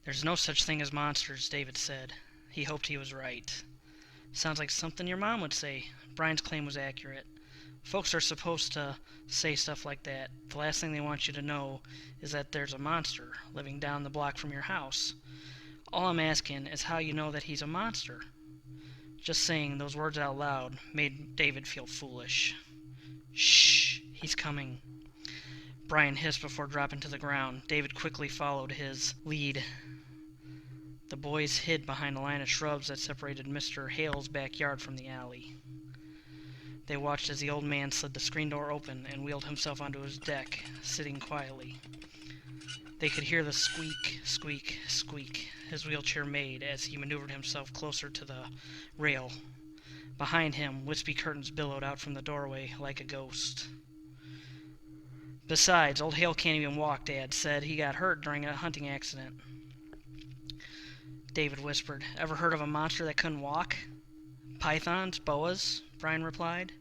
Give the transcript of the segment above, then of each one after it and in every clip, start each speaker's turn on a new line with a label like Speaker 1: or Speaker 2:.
Speaker 1: "There's no such thing as monsters," David said. He hoped he was right. "Sounds like something your mom would say." Brian's claim was accurate. Folks are supposed to say stuff like that. The last thing they want you to know is that there's a monster living down the block from your house. All I'm asking is how you know that he's a monster. Just saying those words out loud made David feel foolish. "Shh, he's coming," Brian hissed before dropping to the ground. David quickly followed his lead. The boys hid behind a line of shrubs that separated Mr. Hale's backyard from the alley. They watched as the old man slid the screen door open and wheeled himself onto his deck, sitting quietly. They could hear the squeak, squeak, squeak his wheelchair made as he maneuvered himself closer to the rail. Behind him, wispy curtains billowed out from the doorway like a ghost. "Besides, old Hale can't even walk," Dad said. "He got hurt during a hunting accident." David whispered. "Ever heard of a monster that couldn't walk?" "Pythons, boas," Brian replied.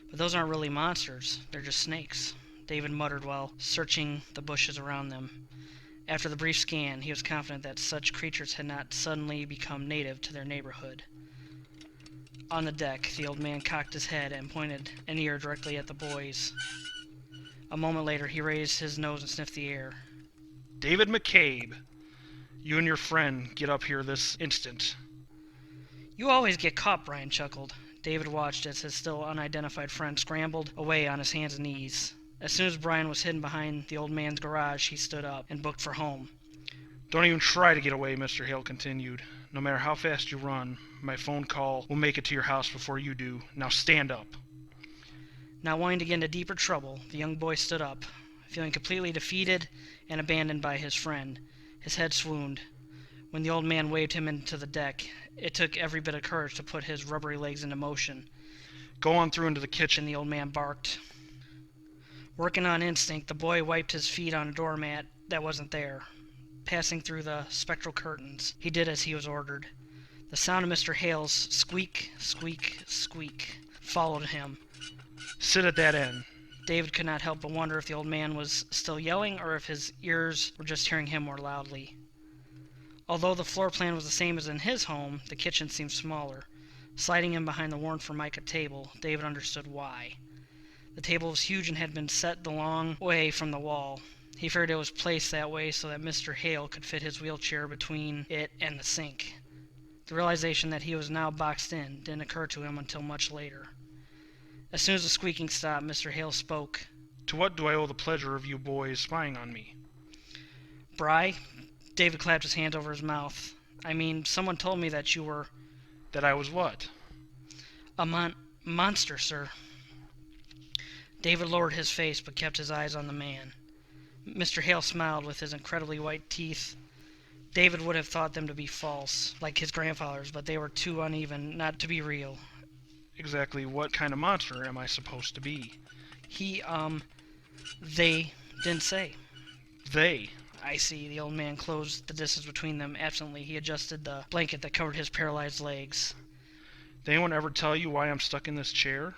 Speaker 1: "But those aren't really monsters. They're just snakes," David muttered while searching the bushes around them. After the brief scan, he was confident that such creatures had not suddenly become native to their neighborhood. On the deck, the old man cocked his head and pointed an ear directly at the boys. A moment later, he raised his nose and sniffed the air.
Speaker 2: "David McCabe, you and your friend get up here this instant."
Speaker 1: "You always get caught," Brian chuckled. David watched as his still unidentified friend scrambled away on his hands and knees. As soon as Brian was hidden behind the old man's garage, he stood up and booked for home.
Speaker 2: "Don't even try to get away," Mr. Hale continued. "No matter how fast you run, my phone call will make it to your house before you do. Now stand up."
Speaker 1: Not wanting to get into deeper trouble, the young boy stood up, feeling completely defeated and abandoned by his friend. His head swooned. When the old man waved him into the deck, it took every bit of courage to put his rubbery legs into motion.
Speaker 2: "Go on through into the kitchen,"
Speaker 1: The old man barked. Working on instinct, the boy wiped his feet on a doormat that wasn't there. Passing through the spectral curtains, he did as he was ordered. The sound of Mr. Hale's squeak, squeak, squeak followed him.
Speaker 2: "Sit at that end."
Speaker 1: David could not help but wonder if the old man was still yelling or if his ears were just hearing him more loudly. Although the floor plan was the same as in his home, the kitchen seemed smaller. Sliding in behind the worn Formica table, David understood why. The table was huge and had been set the long way from the wall. He figured it was placed that way so that Mr. Hale could fit his wheelchair between it and the sink. The realization that he was now boxed in didn't occur to him until much later. As soon as the squeaking stopped, Mr. Hale spoke.
Speaker 2: "To what do I owe the pleasure of you boys spying on me?"
Speaker 1: "Bry?" David clapped his hand over his mouth. "I mean, someone told me that you were—"
Speaker 2: "That I was what?"
Speaker 1: "A monster, sir." David lowered his face but kept his eyes on the man. Mr. Hale smiled with his incredibly white teeth. David would have thought them to be false, like his grandfather's, but they were too uneven not to be real.
Speaker 2: "Exactly what kind of monster am I supposed to be?"
Speaker 1: They didn't say."
Speaker 2: "They."
Speaker 1: "I see." The old man closed the distance between them absently. He adjusted the blanket that covered his paralyzed legs.
Speaker 2: "Did anyone ever tell you why I'm stuck in this chair?"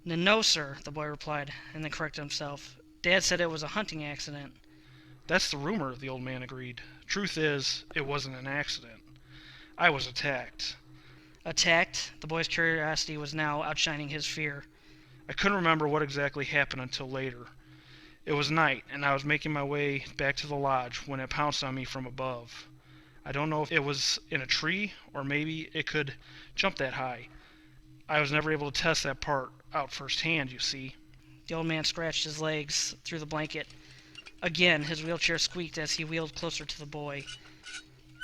Speaker 1: "No, sir," the boy replied, and then corrected himself. "Dad said it was a hunting accident."
Speaker 2: "That's the rumor," the old man agreed. "Truth is, it wasn't an accident. I was attacked."
Speaker 1: "Attacked?" The boy's curiosity was now outshining his fear.
Speaker 2: I couldn't remember what exactly happened until later. It was night, and I was making my way back to the lodge when it pounced on me from above. I don't know if it was in a tree, or maybe it could jump that high. I was never able to test that part out firsthand, you see.
Speaker 1: The old man scratched his legs through the blanket. Again, his wheelchair squeaked as he wheeled closer to the boy.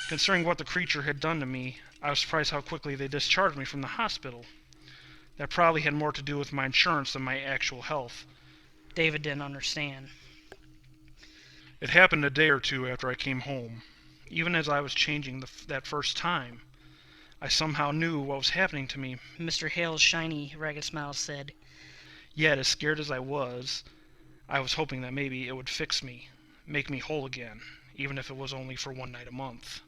Speaker 2: Considering what the creature had done to me, I was surprised how quickly they discharged me from the hospital. That probably had more to do with my insurance than my actual health.
Speaker 1: David didn't understand.
Speaker 2: It happened a day or two after I came home. Even as I was changing that first time, I somehow knew what was happening to me.
Speaker 1: Mr. Hale's shiny, ragged smile said,
Speaker 2: Yet, as scared as I was hoping that maybe it would fix me, make me whole again, even if it was only for one night a month.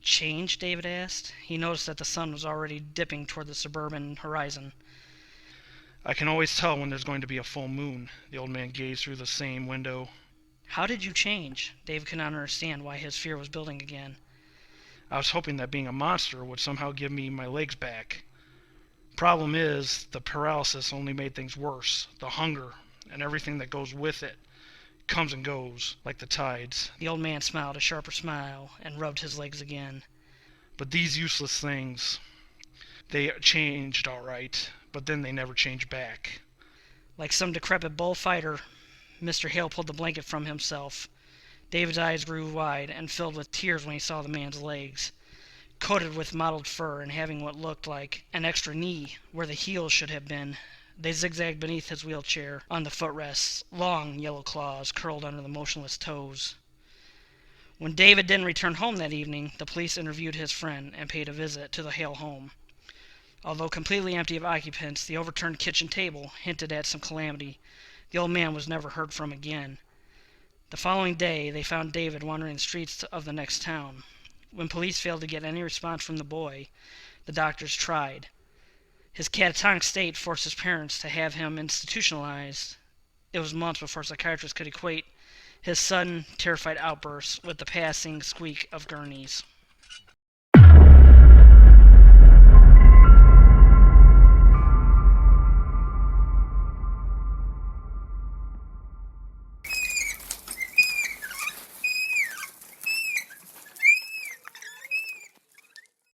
Speaker 1: "Change?" David asked. He noticed that the sun was already dipping toward the suburban horizon.
Speaker 2: I can always tell when there's going to be a full moon. The old man gazed through the same window.
Speaker 1: How did you change? Dave could not understand why his fear was building again.
Speaker 2: I was hoping that being a monster would somehow give me my legs back. Problem is, the paralysis only made things worse. The hunger and everything that goes with it comes and goes like the tides.
Speaker 1: The old man smiled a sharper smile and rubbed his legs again.
Speaker 2: But these useless things, they changed all right, but then they never changed back.
Speaker 1: Like some decrepit bullfighter, Mr. Hale pulled the blanket from himself. David's eyes grew wide and filled with tears when he saw the man's legs, coated with mottled fur and having what looked like an extra knee where the heels should have been. They zigzagged beneath his wheelchair on the footrests, long yellow claws curled under the motionless toes. When David didn't return home that evening, the police interviewed his friend and paid a visit to the Hale home. Although completely empty of occupants, the overturned kitchen table hinted at some calamity. The old man was never heard from again. The following day, they found David wandering the streets of the next town. When police failed to get any response from the boy, the doctors tried. His catatonic state forced his parents to have him institutionalized. It was months before psychiatrists could equate his sudden, terrified outbursts with the passing squeak of gurneys.